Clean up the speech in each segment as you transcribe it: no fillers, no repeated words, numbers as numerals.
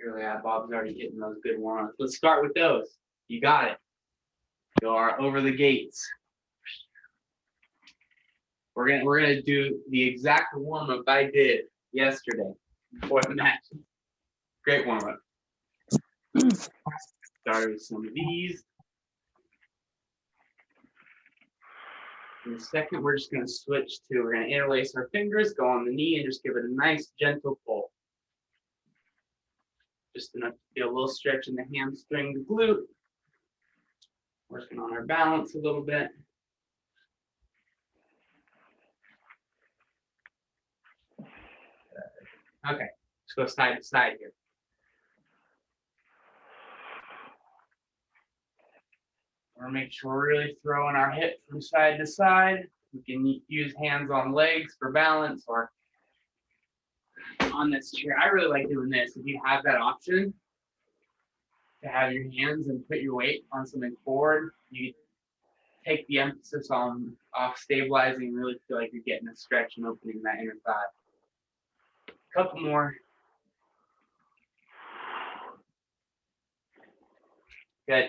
Clearly, Bob's already getting those good warm-ups. Let's start with those. You got it. Go over the gates. We're gonna do the exact warm-up I did yesterday before the match. Great warm-up. Start with some of these. In a second, we're just gonna switch to, we're gonna interlace our fingers, go on the knee, and just give it a nice gentle pull. Just enough to feel a little stretch in the hamstring, the glute. Working on our balance a little bit. Okay, let's go side to side here. We're making sure we're really throwing our hip from side to side. We can use hands on legs for balance or on this chair. I really like doing this. If you have that option to have your hands and put your weight on something forward, you take the emphasis off stabilizing and really feel like you're getting a stretch and opening that inner thigh. A couple more. Good.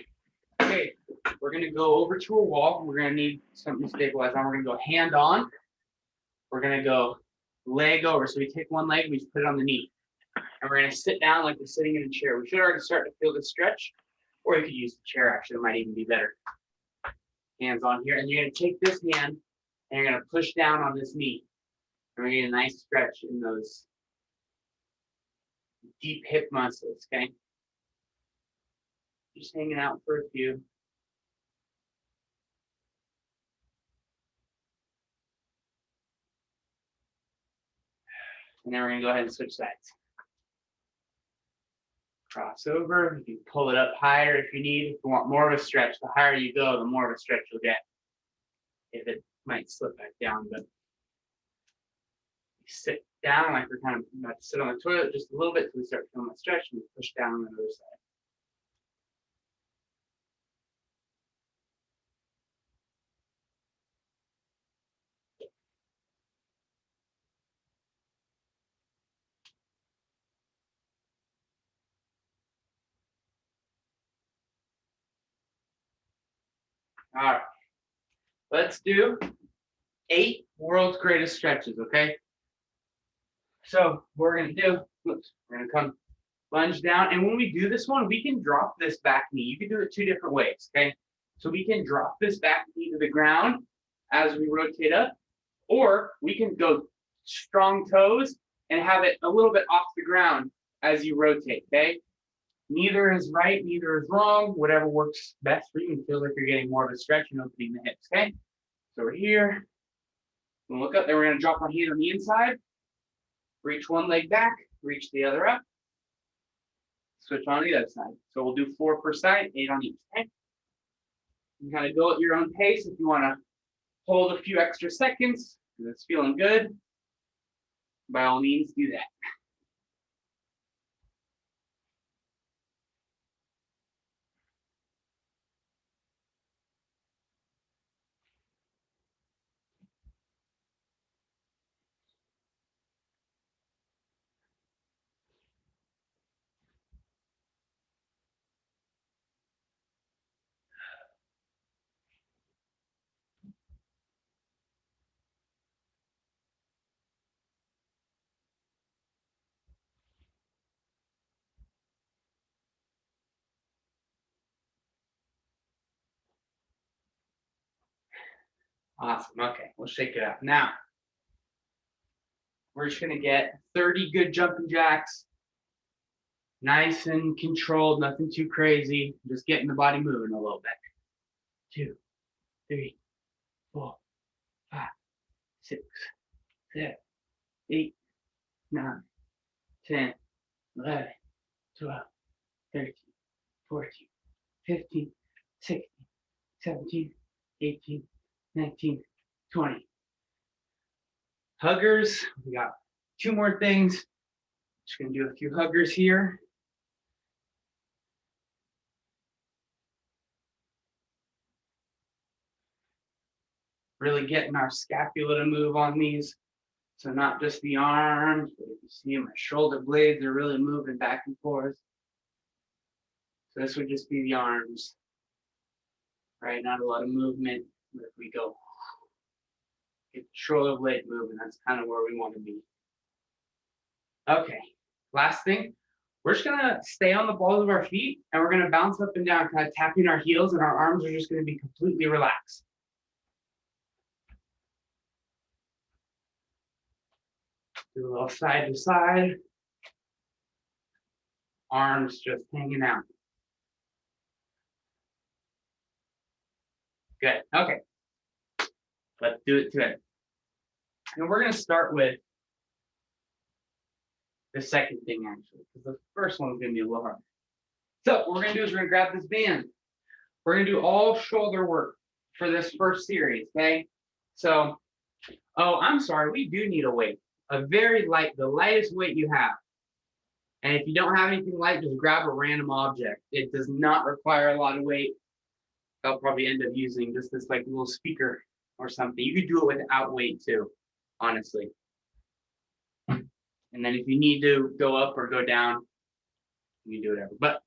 Okay, we're gonna go over to a wall. We're gonna need something to stabilize on. We're gonna go hand on. We're gonna go leg over. So we take one leg, we just put it on the knee. And we're gonna sit down like we're sitting in a chair. We should already start to feel the stretch, or you could use the chair, actually, it might even be better. Hands on here, and you're gonna take this hand and you're gonna push down on this knee. And we're gonna get a nice stretch in those deep hip muscles, okay? Just hanging out for a few. And then we're gonna go ahead and switch sides. Cross over, you can pull it up higher if you need. If you want more of a stretch, the higher you go, the more of a stretch you'll get. If it might slip back down, but you sit down like we're kind of about to sit on the toilet just a little bit until we start feeling that stretch, and we push down on the other side. All right, let's do 8 world's greatest stretches, okay? So what we're gonna do, we're gonna come lunge down, and when we do this one, we can drop this back knee. You can do it 2 different ways, okay? So we can drop this back knee to the ground as we rotate up, or we can go strong toes and have it a little bit off the ground as you rotate, okay? Neither is right, neither is wrong. Whatever works best for you and feels like you're getting more of a stretch and opening the hips, okay? So we're here. We'll look up, then we're gonna drop our hand on the inside, reach one leg back, reach the other up, switch on the other side. So we'll do 4 per side, 8 on each, okay? You kind of go at your own pace. If you wanna hold a few extra seconds, because it's feeling good, by all means, do that. Awesome, okay, we'll shake it up. Now, we're just gonna get 30 good jumping jacks. Nice and controlled, nothing too crazy. Just getting the body moving a little bit. 2, 3, 4, 5, 6, 7, 8, 9, 10, 11, 12, 13, 14, 15, 16, 17, 18, 19, 20. Huggers, we got 2 more things. Just gonna do a few huggers here. Really getting our scapula to move on these. So not just the arms, but if you see my shoulder blades are really moving back and forth. So this would just be the arms, right? Not a lot of movement. But if we go, get the shoulder blade moving, that's kind of where we want to be. Okay, last thing, we're just gonna stay on the balls of our feet and we're gonna bounce up and down, kind of tapping our heels, and our arms are just gonna be completely relaxed. Do a little side to side. Arms just hanging out. Good, okay. Let's do it today. And we're gonna start with the second thing actually, because the first one's gonna be a little hard. So what we're gonna do is we're gonna grab this band. We're gonna do all shoulder work for this first series, okay? So, oh, I'm sorry, we do need a weight. A very light, the lightest weight you have. And if you don't have anything light, just grab a random object. It does not require a lot of weight. I'll probably end up using just this like little speaker or something. You could do it without weight too, honestly. And then if you need to go up or go down, you can do whatever. But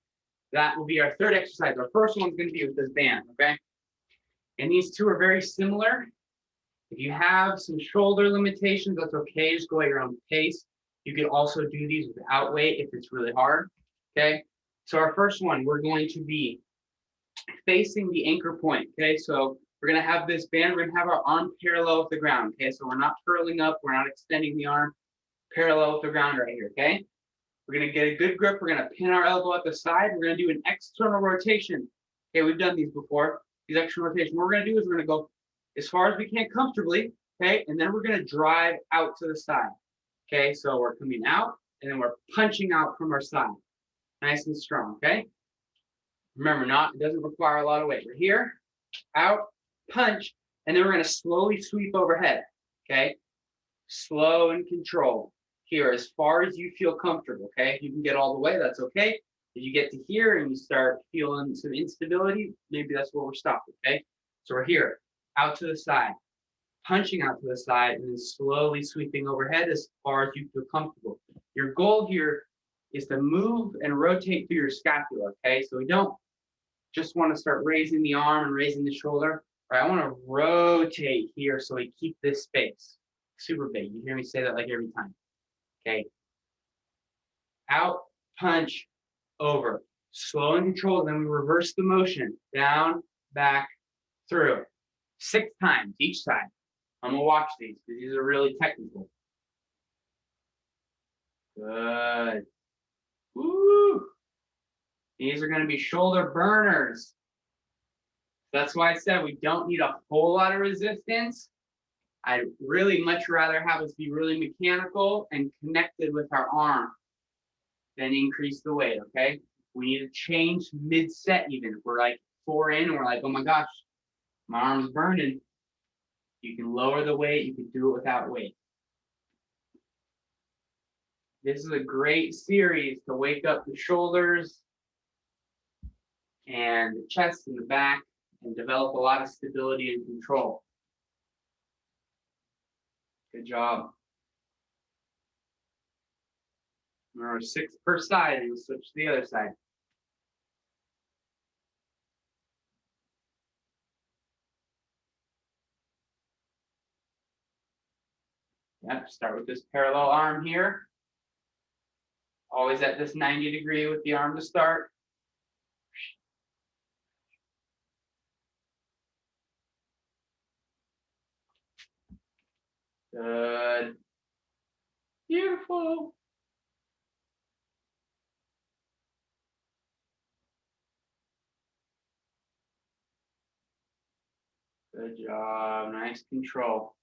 that will be our third exercise. Our first one's going to be with this band, okay? And these two are very similar. If you have some shoulder limitations, that's okay. Just go at your own pace. You can also do these without weight if it's really hard, okay? So our first one, we're going to be facing the anchor point, okay? So we're going to have this band. We're going to have our arm parallel with the ground, okay? So we're not curling up. We're not extending the arm. Parallel with the ground right here, okay? We're going to get a good grip. We're going to pin our elbow at the side. We're going to do an external rotation. Okay, we've done these before. These external rotations. What we're going to do is we're going to go as far as we can comfortably, okay? And then we're going to drive out to the side, okay? So we're coming out, and then we're punching out from our side. Nice and strong, okay? Remember, it doesn't require a lot of weight. We're here, out, punch, and then we're going to slowly sweep overhead, okay? Slow and controlled. Here, as far as you feel comfortable, okay? If you can get all the way, that's okay. If you get to here and you start feeling some instability, maybe that's where we're stopping, okay? So we're here, out to the side, punching out to the side, and then slowly sweeping overhead as far as you feel comfortable. Your goal here is to move and rotate through your scapula, okay? So we don't just want to start raising the arm and raising the shoulder, right? I want to rotate here so we keep this space. Super big. You hear me say that like every time. Okay. Out, punch, over. Slow and controlled. Then we reverse the motion. Down, back, through. 6 times each side. I'm going to watch these because these are really technical. Good. Woo! These are going to be shoulder burners. That's why I said we don't need a whole lot of resistance. I'd really much rather have us be really mechanical and connected with our arm than increase the weight, okay? We need to change mid-set even. If we're like 4 in and we're like, oh my gosh, my arm's burning. You can lower the weight. You can do it without weight. This is a great series to wake up the shoulders and the chest and the back and develop a lot of stability and control. Good job. Remember, 6 per side, and we'll switch to the other side. Yep, start with this parallel arm here. Always at this 90-degree with the arm to start. Good. Beautiful. Good job. Nice control.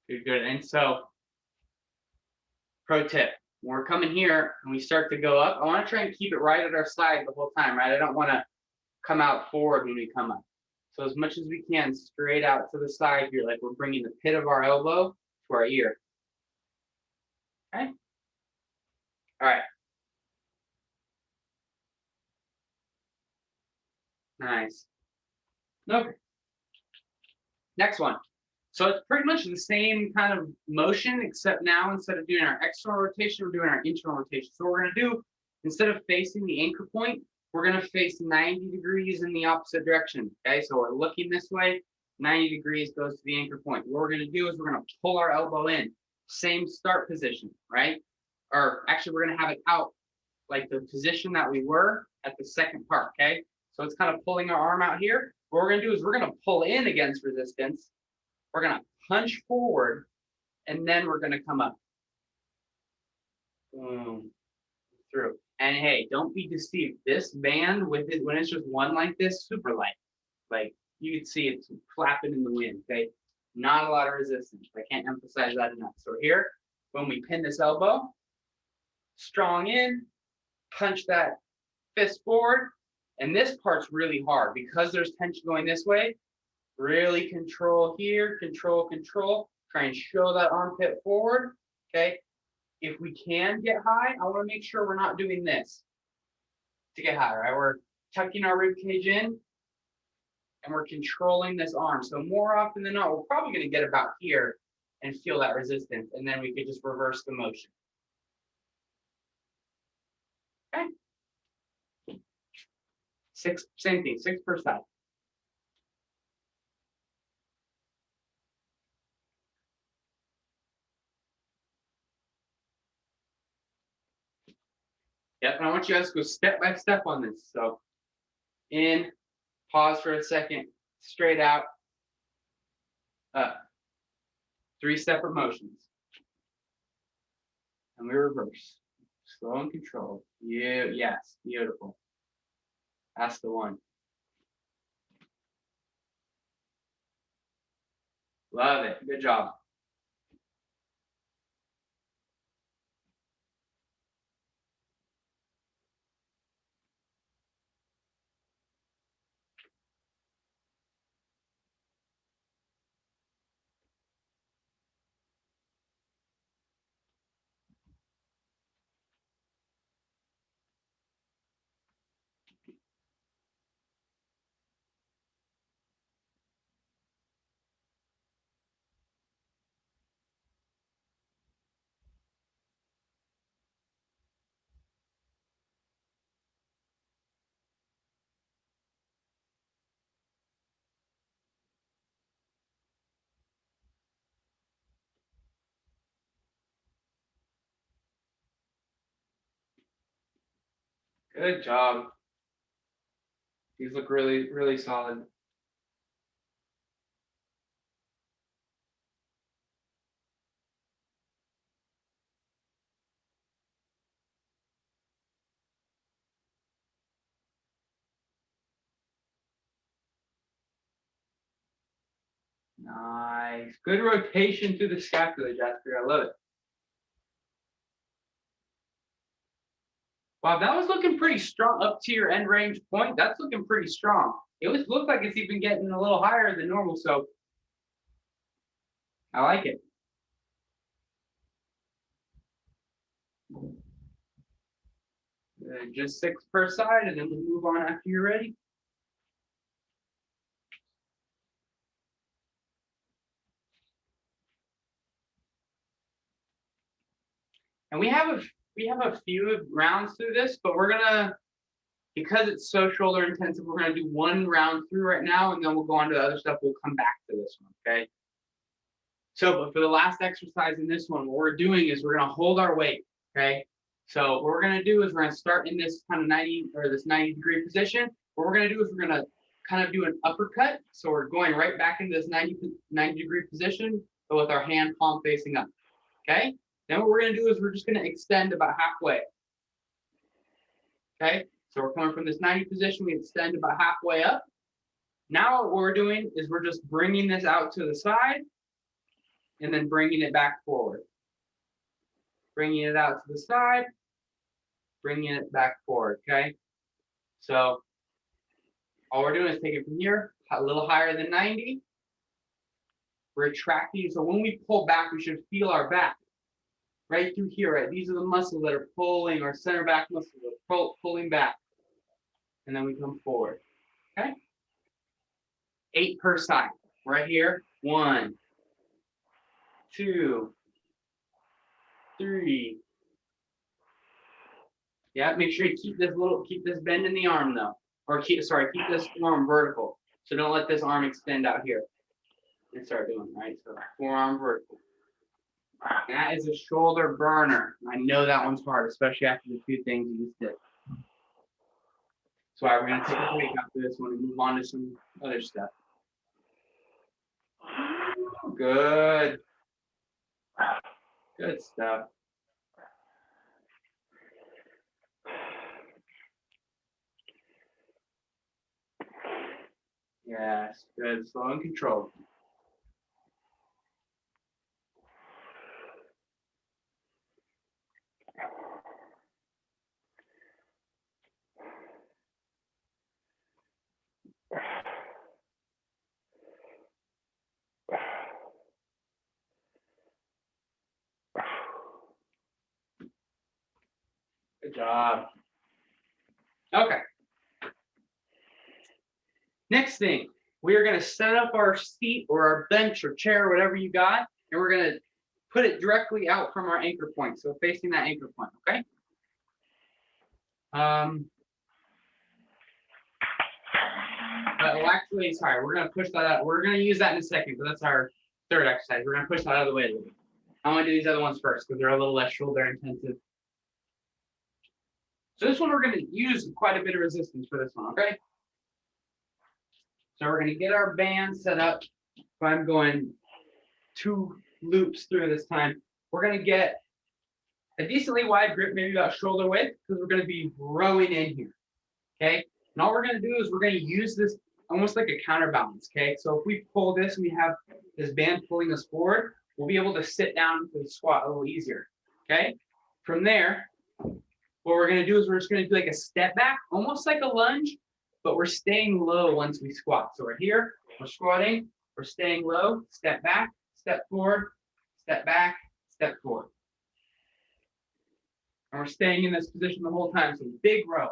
Good, good. And so, pro tip, when we're coming here and we start to go up, I want to try and keep it right at our side the whole time, right? I don't want to come out forward when we come up. So as much as we can, straight out to the side here, like we're bringing the pit of our elbow to our ear. Okay? All right. Nice. Okay. Next one. So it's pretty much the same kind of motion, except now instead of doing our external rotation, we're doing our internal rotation. So what we're going to do, instead of facing the anchor point, we're going to face 90 degrees in the opposite direction. Okay, so we're looking this way, 90 degrees goes to the anchor point. What we're going to do is we're going to pull our elbow in, same start position, right? Or actually, we're going to have it out like the position that we were at the second part, okay? So it's kind of pulling our arm out here. What we're going to do is we're going to pull in against resistance. We're going to punch forward, and then we're going to come up. Boom. Through. And hey, don't be deceived. This band, with it, when it's just one like this, super light. Like, you can see it's flapping in the wind, okay? Not a lot of resistance. I can't emphasize that enough. So here, when we pin this elbow, strong in, punch that fist forward, and this part's really hard because there's tension going this way. Really control here, control, try and show that armpit forward, okay? If we can get high, I want to make sure we're not doing this to get high, right? We're tucking our rib cage in and we're controlling this arm. So more often than not, we're probably going to get about here and feel that resistance, and then we could just reverse the motion. Okay? Same thing, 6 per side. Yep, and I want you guys to go step by step on this. So in, pause for a second, straight out, up. 3 separate motions. And we reverse. Slow and controlled. Yes, beautiful. That's the one. Love it. Good job. Good job. These look really, really solid. Nice. Good rotation through the scapula, Jasper. I love it. Wow, that was looking pretty strong up to your end range point. That's looking pretty strong. It looks like it's even getting a little higher than normal, so I like it. Just 6 per side, and then we'll move on after you're ready. And we have a few rounds through this, but we're gonna, because it's so shoulder intensive, we're gonna do 1 round through right now, and then we'll go on to the other stuff. We'll come back to this one, okay? So, but for the last exercise in this one, what we're doing is we're gonna hold our weight, okay? So what we're gonna do is we're gonna start in this kind of 90 or this 90-degree position. What we're gonna do is we're gonna kind of do an uppercut. So we're going right back into this 90-degree position, but with our hand palm facing up, okay? Then what we're gonna do is we're just gonna extend about halfway, okay? So we're coming from this 90 position, we extend about halfway up. Now what we're doing is we're just bringing this out to the side and then bringing it back forward. Bringing it out to the side, bringing it back forward, okay? So all we're doing is take it from here, a little higher than 90, retracting. So when we pull back, we should feel our back right through here, right? These are the muscles that are pulling, our center back muscles are pulling back. And then we come forward. Okay. 8 per side. Right here. 1, 2, 3. Yeah, make sure you keep this bend in the arm though. Or keep this arm vertical. So don't let this arm extend out here. And start doing, right? So forearm vertical. That is a shoulder burner. I know that one's hard, especially after the 2 things you just did. So we're going to take a break after this one and move on to some other stuff. Good. Good stuff. Yes, good. Slow and controlled. Good job. Okay. Next thing, we are going to set up our seat or our bench or chair, whatever you got, and we're going to put it directly out from our anchor point. So facing that anchor point, okay? Well, actually, sorry, we're going to push that out. We're going to use that in a second, but that's our 3rd exercise. We're going to push that out of the way a little bit. I want to do these other ones first because they're a little less shoulder intensive. So this one, we're going to use quite a bit of resistance for this one, okay? So we're going to get our band set up. If I'm going 2 loops through this time, we're going to get a decently wide grip, maybe about shoulder width, because we're going to be rowing in here, okay? And all we're going to do is we're going to use this almost like a counterbalance, okay? So if we pull this and we have this band pulling us forward, we'll be able to sit down for the squat a little easier, okay? From there, what we're going to do is we're just going to do like a step back, almost like a lunge, but we're staying low once we squat. So we're here, we're squatting, we're staying low, step back, step forward, step back, step forward. And we're staying in this position the whole time, so big row.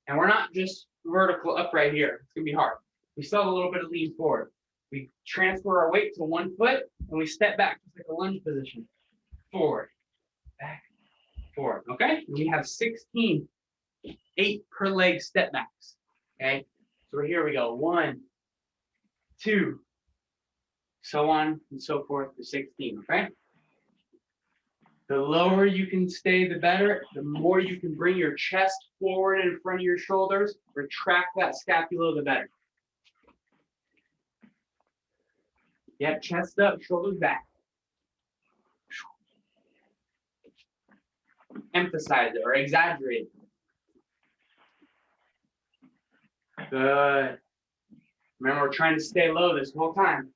And we're not just vertical up right here. It's going to be hard. We still have a little bit of lean forward. We transfer our weight to 1 foot, and we step back, just like a lunge position. Forward, back, forward, okay? And we have 16, 8 per leg step backs, okay? So here we go, 1, 2, so on and so forth to 16, okay? The lower you can stay, the better. The more you can bring your chest forward in front of your shoulders, retract that scapula, the better. Yep, chest up, shoulders back. Emphasize it or exaggerate it. Good. Remember, we're trying to stay low this whole time.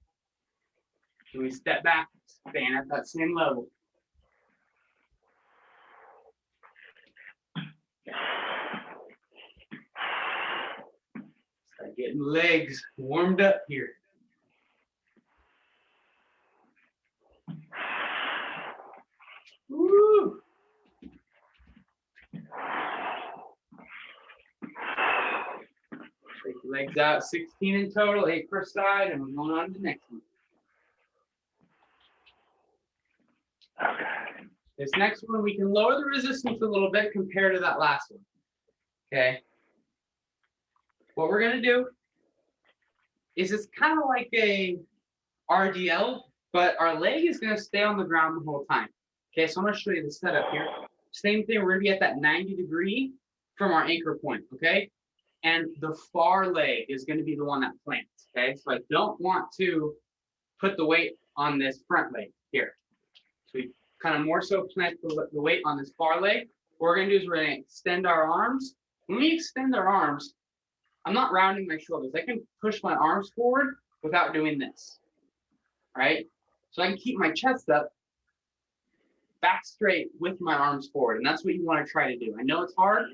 When we step back, staying at that same level. Start getting legs warmed up here. Woo! Take the legs out, 16 in total, 8 per side, and we're going on to the next one. Okay. This next one, we can lower the resistance a little bit compared to that last one. Okay. What we're going to do is it's kind of like a RDL, but our leg is going to stay on the ground the whole time. Okay, so I'm going to show you the setup here. Same thing, we're going to be at that 90-degree from our anchor point, okay? And the far leg is going to be the one that plants, okay? So I don't want to put the weight on this front leg here. So we kind of more so plant the weight on this far leg. What we're going to do is we're going to extend our arms. When we extend our arms, I'm not rounding my shoulders. I can push my arms forward without doing this, right? So I can keep my chest up, back straight with my arms forward. And that's what you want to try to do. I know it's hard,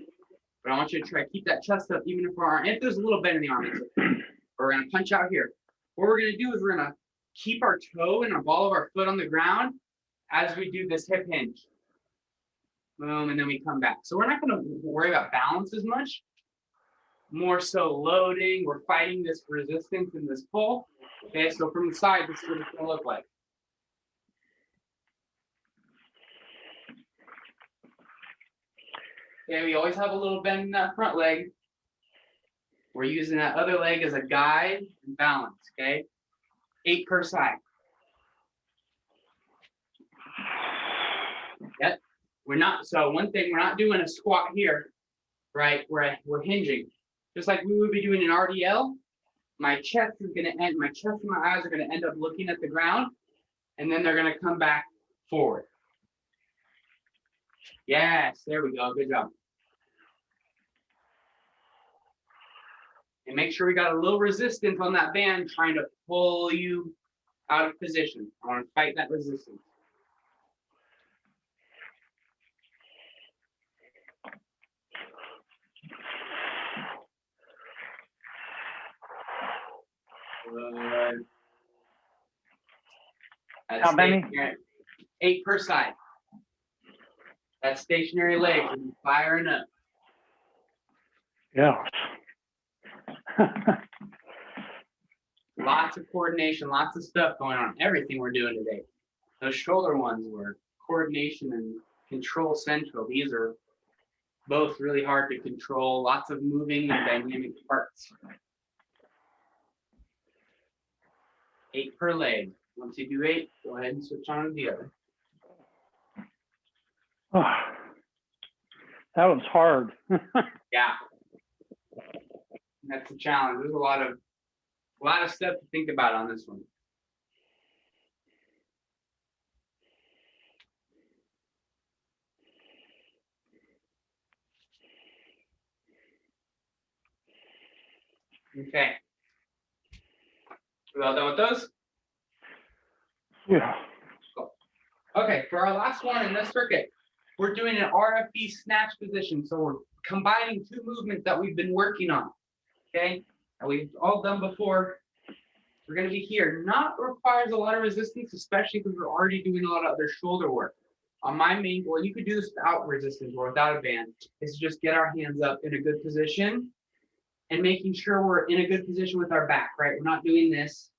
but I want you to try to keep that chest up even if there's a little bend in the arm. We're going to punch out here. What we're going to do is we're going to keep our toe and our ball of our foot on the ground as we do this hip hinge. Boom, and then we come back. So we're not going to worry about balance as much. more so loading. We're fighting this resistance and this pull. Okay, so from the side, this is what it's gonna look like. Okay, we always have a little bend in that front leg. We're using that other leg as a guide and balance, okay? 8 per side. Yep. We're not, so one thing, we're not doing a squat here, right? We're hinging. Just like we would be doing an RDL, my chest and my eyes are gonna end up looking at the ground, and then they're gonna come back forward. Yes, there we go, good job. And make sure we got a little resistance on that band trying to pull you out of position. I want to fight that resistance. Good. How many? 8 per side. That's stationary legs and firing up. Yeah. Lots of coordination, lots of stuff going on. Everything we're doing today. Those shoulder ones were coordination and control central. These are both really hard to control. Lots of moving and dynamic parts. 8 per leg. Once you do 8, go ahead and switch on to the other. Oh, that was hard. Yeah. That's a challenge. There's a lot of stuff to think about on this one. Okay. We all done with those? Yeah. Cool. Okay, for our last one in this circuit, we're doing an RFB snatch position. So we're combining 2 movements that we've been working on. Okay, and we've all done before. We're going to be here. Not requires a lot of resistance, especially because we're already doing a lot of other shoulder work. On my main goal, you could do this without resistance or without a band, is to just get our hands up in a good position and making sure we're in a good position with our back, right? We're not doing this.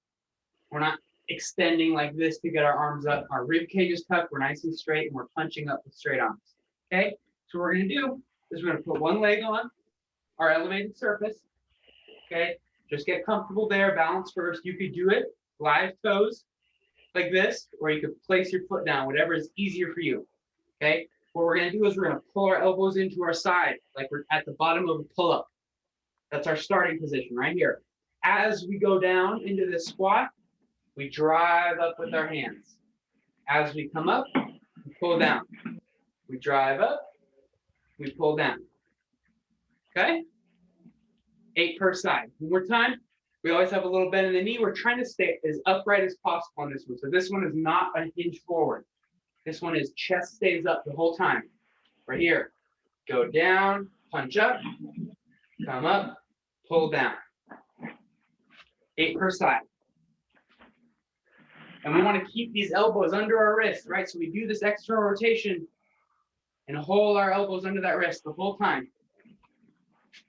We're not extending like this to get our arms up. Our rib cage is tucked. We're nice and straight, and we're punching up with straight arms. Okay, so what we're going to do is we're going to put one leg on our elevated surface. Okay, just get comfortable there. Balance first. You could do it live toes like this, or you could place your foot down, whatever is easier for you. Okay, what we're going to do is we're going to pull our elbows into our side, like we're at the bottom of a pull-up. That's our starting position right here. As we go down into this squat, we drive up with our hands. As we come up, we pull down. We drive up, we pull down. Okay? 8 per side. One more time. We always have a little bend in the knee. We're trying to stay as upright as possible on this one. So this one is not a hinge forward. This one is chest stays up the whole time. Right here. Go down, punch up, come up, pull down. 8 per side. And we want to keep these elbows under our wrist, right? So we do this external rotation and hold our elbows under that wrist the whole time.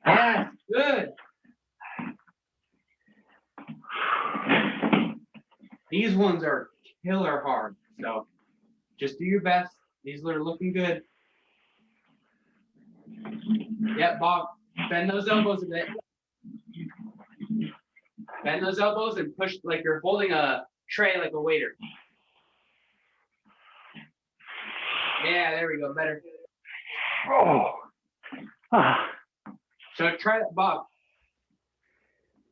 Yeah, good. These ones are killer hard. So just do your best. These are looking good. Yep, Bob. Bend those elbows a bit. Bend those elbows and push like you're holding a tray like a waiter. Yeah, there we go. Better. Oh. Ah. So try that, Bob.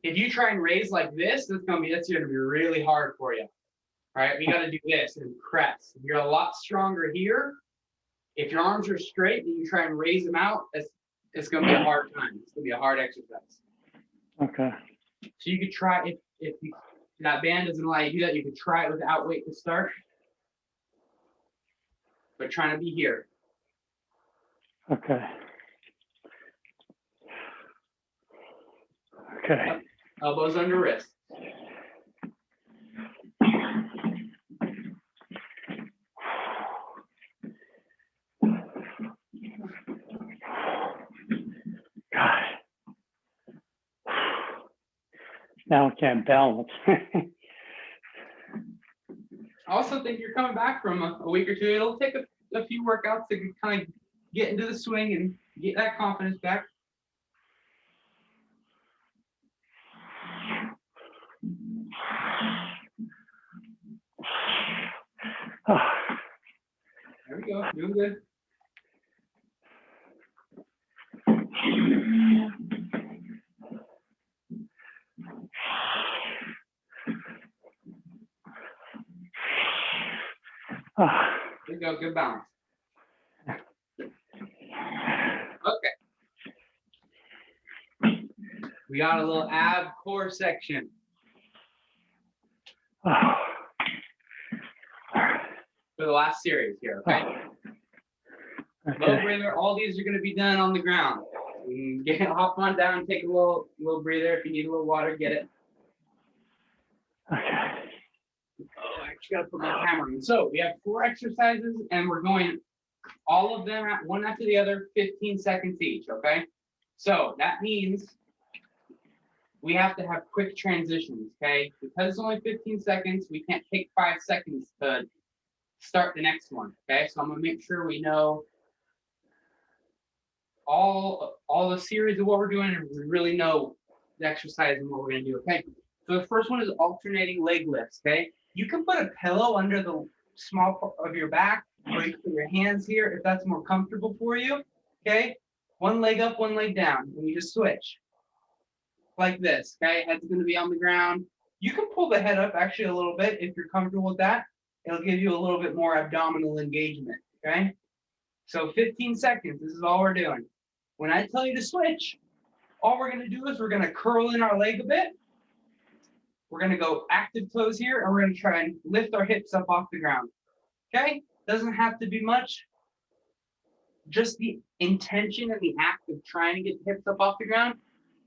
If you try and raise like this, that's gonna be really hard for you. All right, we got to do this and press. You're a lot stronger here. If your arms are straight and you try and raise them out, it's gonna be a hard time. It's gonna be a hard exercise. Okay. So you could try if that band doesn't allow you to do that, you could try it without weight to start. But trying to be here. Okay. Okay. Elbows under wrist. God. Now I can't balance. I also think you're coming back from a week or two. It'll take a few workouts to kind of get into the swing and get that confidence back. There we go, doing good. There you go, good balance. Okay. We got a little ab core section. For the last series here, okay? Low breather, all these are gonna be done on the ground. Hop on down, take a little breather. If you need a little water, get it. Okay. Oh, I actually gotta put my camera on. So we have 4 exercises and we're going all of them at one after the other, 15 seconds each, okay? So that means we have to have quick transitions, okay? Because it's only 15 seconds, we can't take 5 seconds to start the next one, okay? So I'm gonna make sure we know all the series of what we're doing and we really know the exercise and what we're gonna do, okay? So the first one is alternating leg lifts, okay? You can put a pillow under the small part of your back, or you can put your hands here if that's more comfortable for you, okay? One leg up, one leg down, and you just switch. Like this, okay? Head's gonna be on the ground. You can pull the head up actually a little bit if you're comfortable with that. It'll give you a little bit more abdominal engagement, okay? So 15 seconds, this is all we're doing. When I tell you to switch, all we're gonna do is we're gonna curl in our leg a bit. We're gonna go active toes here, and we're gonna try and lift our hips up off the ground, okay? Doesn't have to be much. Just the intention and the act of trying to get the hips up off the ground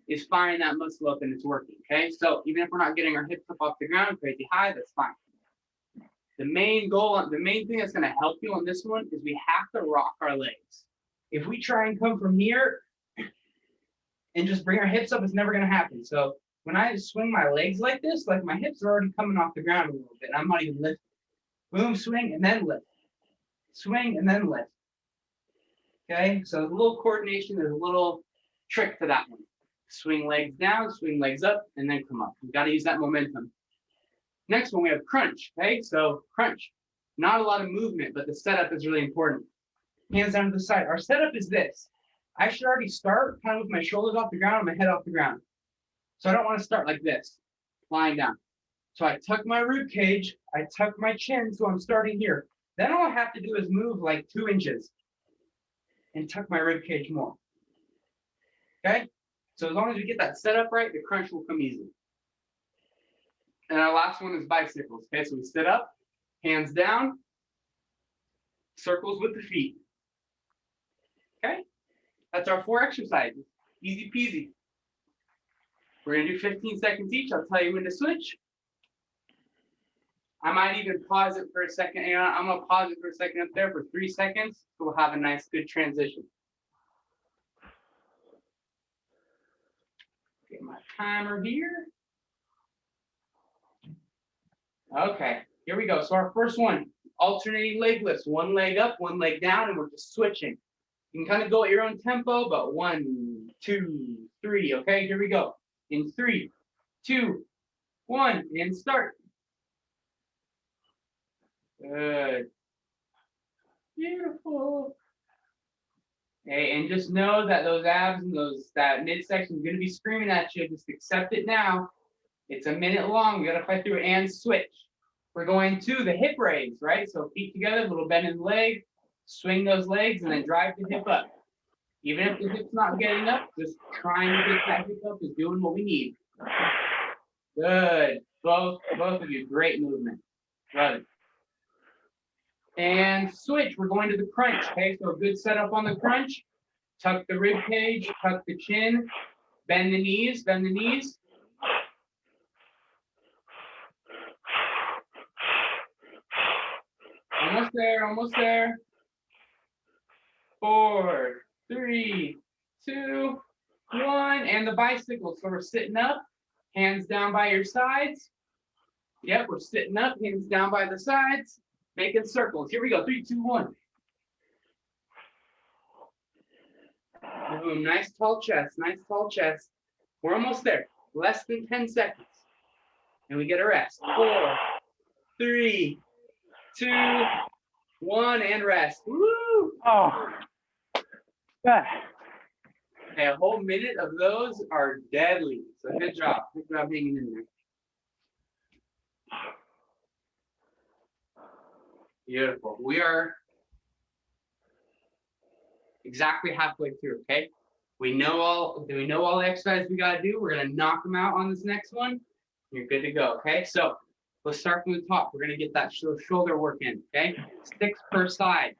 is firing that muscle up and it's working, okay? So even if we're not getting our hips up off the ground crazy high, that's fine. The main goal, the main thing that's gonna help you on this one is we have to rock our legs. If we try and come from here and just bring our hips up, it's never gonna happen. So when I swing my legs like this, like my hips are already coming off the ground a little bit. I'm not even lifting. Boom, swing, and then lift. Swing, and then lift. Okay, so there's a little coordination, there's a little trick to that one. Swing legs down, swing legs up, and then come up. You gotta use that momentum. Next one, we have crunch, okay? So crunch, not a lot of movement, but the setup is really important. Hands down to the side. Our setup is this. I should already start kind of with my shoulders off the ground and my head off the ground. So I don't want to start like this, lying down. So I tuck my rib cage, I tuck my chin, so I'm starting here. Then all I have to do is move like 2 inches and tuck my rib cage more. Okay? So as long as we get that set up right, the crunch will come easy. And our last one is bicycles. Okay, so we sit up, hands down, circles with the feet. Okay? That's our 4 exercises. Easy peasy. We're gonna do 15 seconds each. I'll tell you when to switch. I might even pause it for a second. You know, I'm gonna pause it for a second up there for 3 seconds. So we'll have a nice, good transition. Get my timer here. Okay, here we go. So our first one, alternating leg lifts. 1 leg up, 1 leg down, and we're just switching. You can kind of go at your own tempo, but 1, 2, 3. Okay, here we go. In 3, 2, 1, and start. Good. Beautiful. Okay, and just know that those abs and that midsection is going to be screaming at you. Just accept it now. It's a minute long. We got to fight through it and switch. We're going to the hip raise, right? So feet together, little bend in the leg, swing those legs, and then drive the hip up. Even if the hip's not getting up, just trying to get that hip up is doing what we need. Good. Both of you, great movement. Love it. And switch, we're going to the crunch, okay? So a good setup on the crunch. Tuck the rib cage, tuck the chin, bend the knees, bend the knees. Almost there, almost there. 4, 3, 2, 1, and the bicycle. So we're sitting up, Hands down by your sides. Yep, we're sitting up, hands down by the sides, making circles. Here we go. 3, 2, 1. Boom. Nice tall chest. Nice tall chest. We're almost there. Less than 10 seconds. And we get a rest. 4, 3, 2, 1, and rest. Woo! Oh. Yeah. Okay, a whole minute of those are deadly. So good job. Good job hanging in there. Beautiful. We are exactly halfway through, okay? We know all the exercises we gotta do. We're gonna knock them out on this next one. You're good to go, okay? So let's start from the top. We're gonna get that shoulder work in, okay? 6 per side.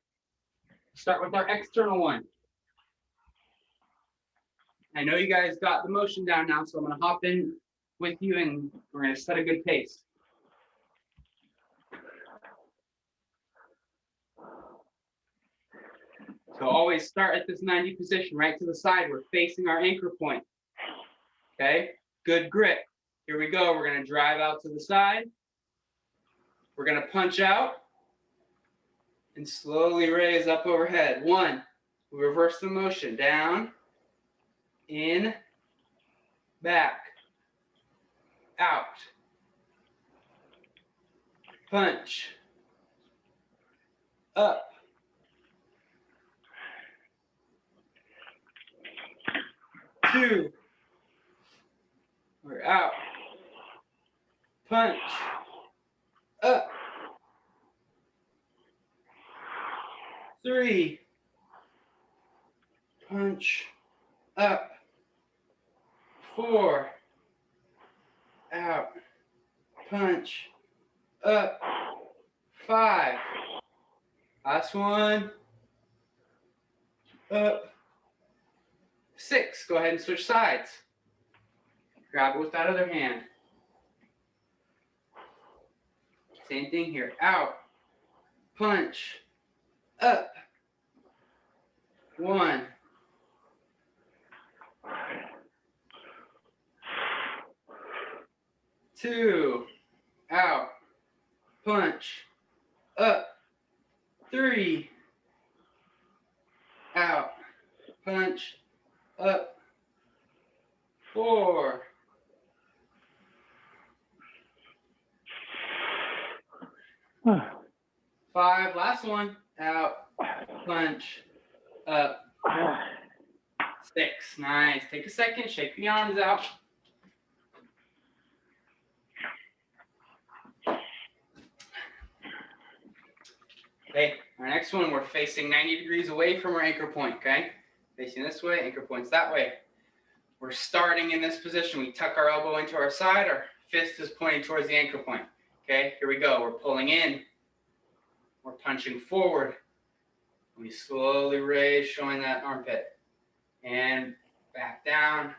Start with our external one. I know you guys got the motion down now, so I'm gonna hop in with you and we're gonna set a good pace. So always start at this 90 position, right to the side. We're facing our anchor point. Okay, good grip. Here we go. We're gonna drive out to the side. We're gonna punch out and slowly raise up overhead. 1, we reverse the motion. Down, in, back, out. Punch, up. Two, we're out. Punch, up. 3, punch, up. 4, out. Punch, up. 5, last one, up. 6, go ahead and switch sides. Grab it with that other hand. Same thing here, out. Punch, up. 1, 2, out. Punch, up. 3, out. Punch, up. 4, Oh. 5, last one, out. Punch, up. 6, nice. Take a second, shake the arms out. Okay, our next one, we're facing 90 degrees away from our anchor point, okay? Facing this way, anchor point's that way. We're starting in this position. We tuck our elbow into our side, our fist is pointing towards the anchor point. Okay, here we go. We're pulling in. We're punching forward. We slowly raise, showing that armpit. And back down,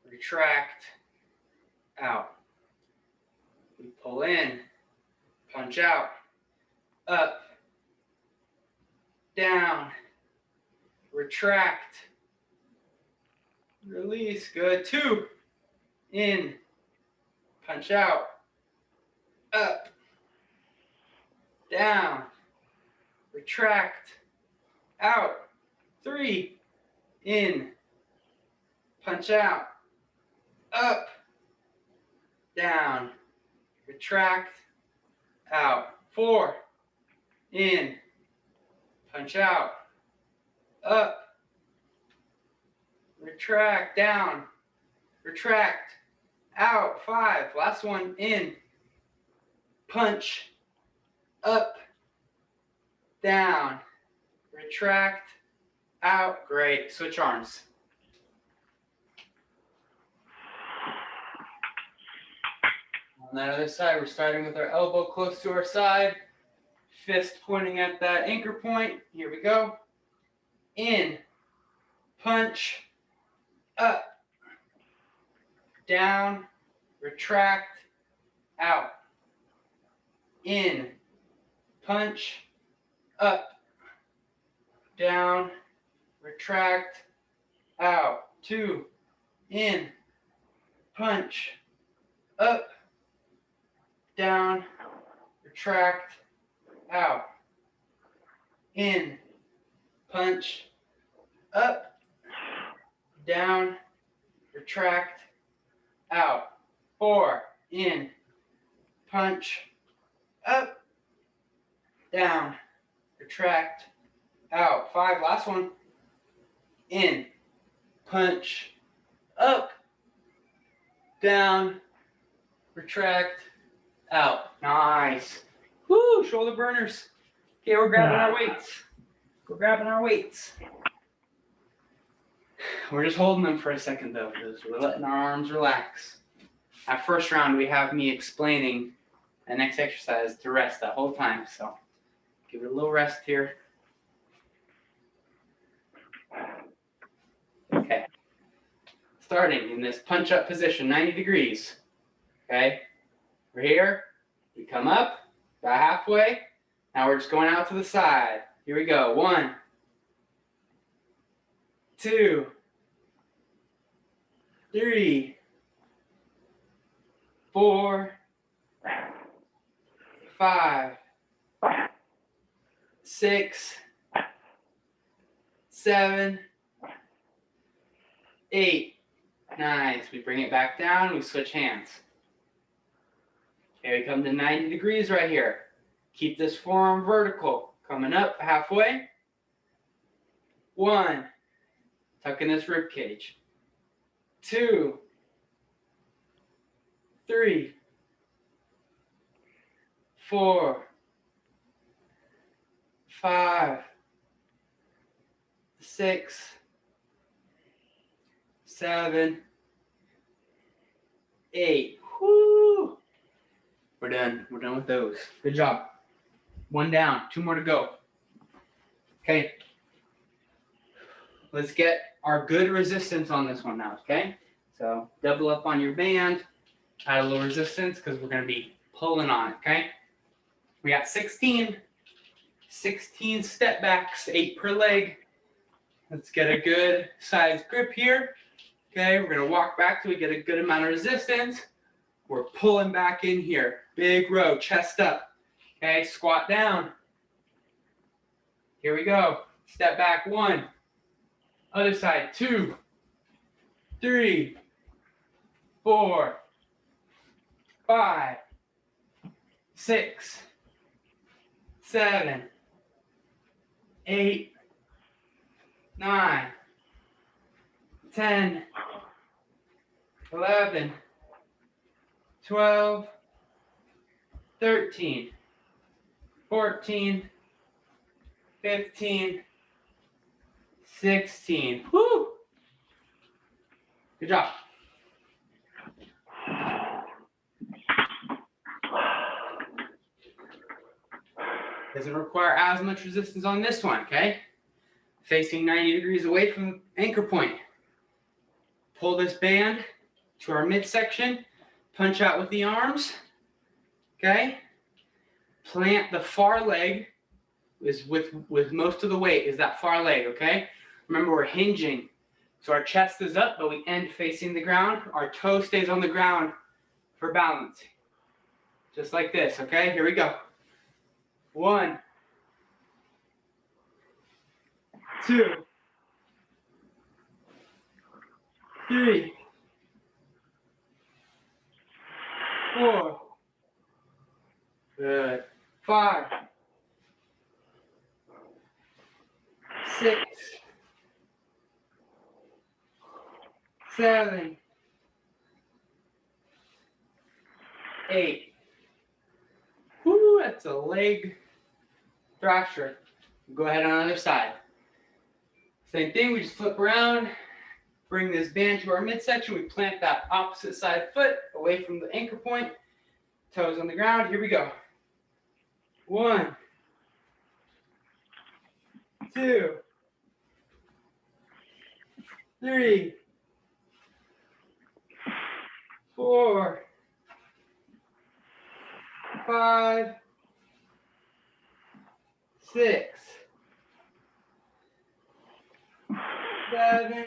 retract, out. We pull in, punch out, up, down, retract, release, good. 2, in, punch out, up, down, retract, out. 3, in, punch out, up, down, retract, out. 4, in, punch out, up, retract, down, retract, out. 5, last one, in, punch, up, down, retract, out. Great. Switch arms. On that other side, we're starting with our elbow close to our side, fist pointing at that anchor point. Here we go. In, punch, up, down, retract, out. In, punch, up, down, retract, out. 2, in, punch, up, down, retract, out, in, punch, up, down, retract, out. 4, in, punch, up, down, retract, out. 5, last one. In, punch, up, down, retract, out. Nice. Woo, shoulder burners. Okay, we're grabbing our weights. We're grabbing our weights. We're just holding them for a second though, because we're letting our arms relax. At first round, we have me explaining the next exercise to rest that whole time. So give it a little rest here. Okay. Starting in this punch up position, 90 degrees. Okay. We're here. We come up about halfway. Now we're just going out to the side. Here we go. 1, 2, 3, 4, 5, 6, 7, 8. Nice. We bring it back down. We switch hands. Okay, we come to 90 degrees right here. Keep this forearm vertical. Coming up halfway. 1. Tuck in this rib cage. 2, 3, 4, 5, 6, 7, 8. Whoo! We're done. We're done with those. Good job. 1 down. 2 more to go. Okay. Let's get our good resistance on this one now, okay? So double up on your band, add a little resistance because we're going to be pulling on it, okay? We got 16 step backs, 8 per leg. Let's get a good size grip here. Okay, we're going to walk back till we get a good amount of resistance. We're pulling back in here. Big row, chest up. Okay, squat down. Here we go. Step back 1. Other side, 2, 3, 4, 5, 6, 7, 8, 9, 10, 11, 12, 13, 14, 15, 16. Woo! Good job. Doesn't require as much resistance on this one, okay? Facing 90 degrees away from the anchor point. Pull this band to our midsection. Punch out with the arms, okay? Plant the far leg is with most of the weight is that far leg, okay? Remember, we're hinging. So our chest is up, but we end facing the ground. Our toe stays on the ground for balance. Just like this, okay? Here we go. 1, 2, 3, 4. Good. 5, 6, 7, 8. Woo, that's a leg thrasher. Go ahead on the other side. Same thing, we just flip around, bring this band to our midsection. We plant that opposite side foot away from the anchor point. Toes on the ground. Here we go. 1, 2, 3, 4, 5, 6, 7,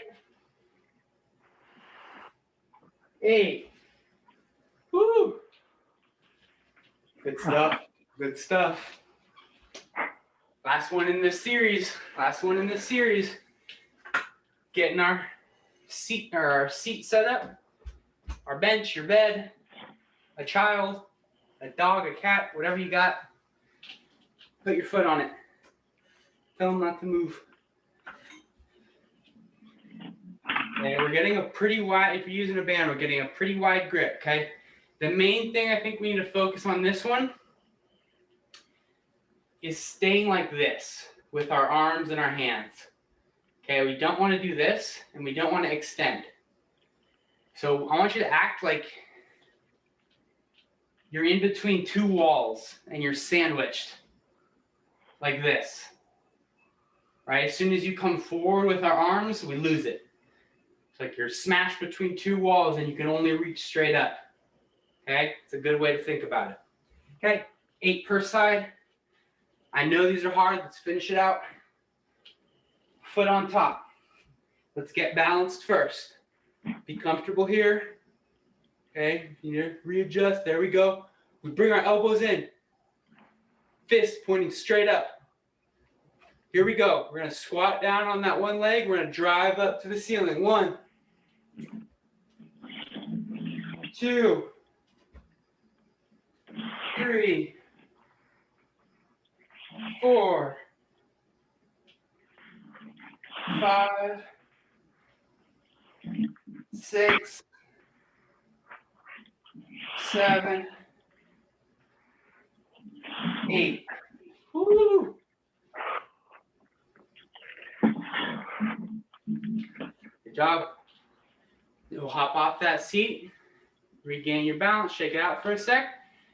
8. Woo! Good stuff. Good stuff. Last one in this series. Last one in this series. Getting our seat set up. Our bench, your bed, a child, a dog, a cat, whatever you got. Put your foot on it. Tell them not to move. Okay, we're getting a pretty wide, if you're using a band, we're getting a pretty wide grip, okay? The main thing I think we need to focus on this one is staying like this with our arms and our hands. Okay, we don't want to do this, and we don't want to extend. So I want you to act like you're in between two walls and you're sandwiched like this. Right? As soon as you come forward with our arms, we lose it. It's like you're smashed between two walls and you can only reach straight up. Okay? It's a good way to think about it. Okay, 8 per side. I know these are hard. Let's finish it out. Foot on top. Let's get balanced first. Be comfortable here. Okay, you readjust. There we go. We bring our elbows in. Fist pointing straight up. Here we go. We're going to squat down on that one leg. We're going to drive up to the ceiling. 1, 2, 3, 4, 5, 6, 7, 8. Woo! Good job. We'll hop off that seat, regain your balance, shake it out for a sec,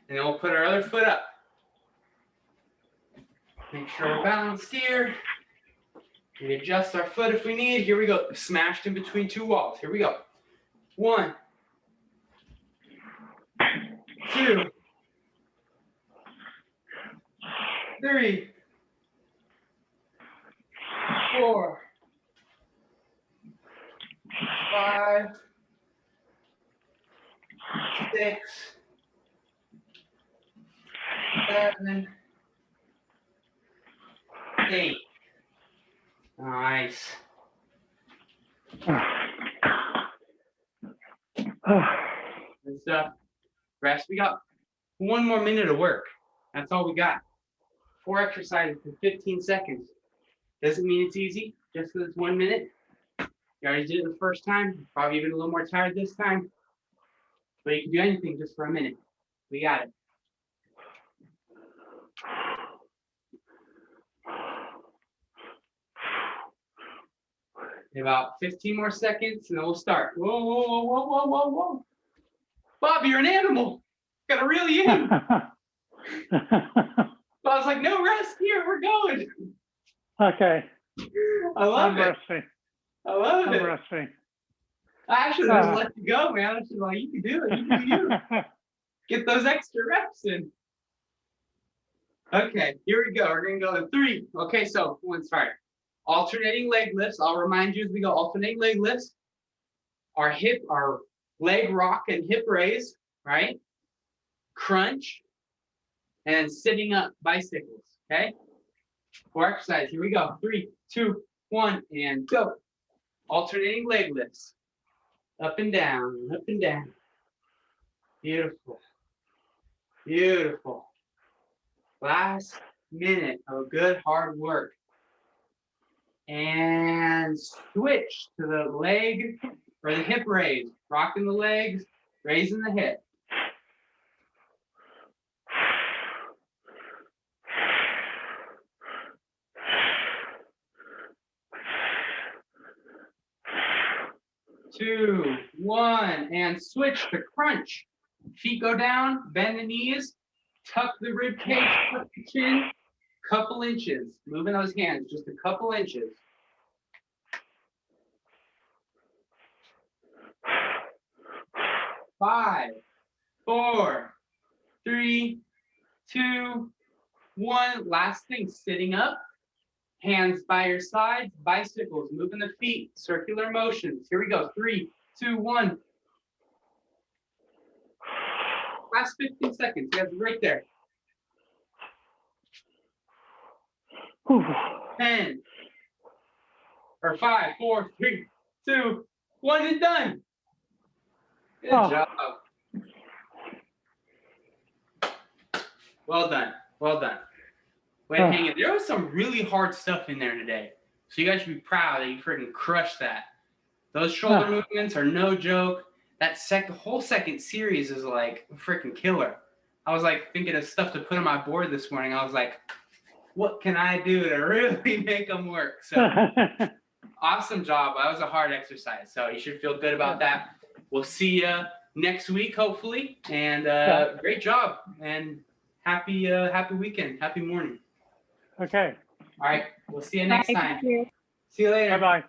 and then we'll put our other foot up. Make sure we're balanced here. We adjust our foot if we need. Here we go. Smashed in between two walls. Here we go. 1, 2, 3, 4, 5, 6, 7, 8. Nice. Good stuff. Rest. We got 1 more minute of work. That's all we got. 4 exercises for 15 seconds. Doesn't mean it's easy, just because it's 1 minute. You already did it the first time. Probably even a little more tired this time. But you can do anything just for a minute. We got it. About 15 more seconds, and then we'll start. Whoa, whoa, whoa, whoa, whoa, whoa, whoa. Bob, you're an animal. Gotta reel you in. But I was like, no rest here. We're going. Okay. I love I'm it. resting. I love I'm it. resting. I should have just let you go, man. I should like, you can do it. You can do you. Get those extra reps in. Okay, here we go. We're gonna go to 3. Okay, so let's start. Alternating leg lifts. I'll remind you as we go. Alternating leg lifts. Our leg rock and hip raise, right? Crunch, and sitting up bicycles. Okay. 4 exercises. Here we go. 3, 2, 1, and go. Alternating leg lifts. Up and down, up and down. Beautiful. Beautiful. Last minute of good hard work. And switch to the leg or the hip raise. Rocking the legs, raising the hip. Two, 1, and switch to crunch. Feet go down, bend the knees, tuck the rib cage, tuck the chin, couple inches. Moving those hands, just a couple inches. Five, 4, 3, 2, 1. Last thing, sitting up. Hands by your sides, bicycles, moving the feet, circular motions. Here we go. 3, 2, 1. Last 15 seconds. You guys are right there. Whew. 10. Or 5, 4, 3, 2, 1, and done. Good Oh. job. Well done. Well done. Wait, Oh. hang it. There was some really hard stuff in there today. So you guys should be proud that you freaking crushed that. Those shoulder movements are no joke. That whole second series is like freaking killer. I was like thinking of stuff to put on my board this morning. I was like, what can I do to really make them work? So awesome job. That was a hard exercise. So you should feel good about that. We'll see you next week, hopefully. And great job. And happy weekend. Happy morning. Okay. All right. We'll see you next Bye, time. thank you. See you later. Bye-bye.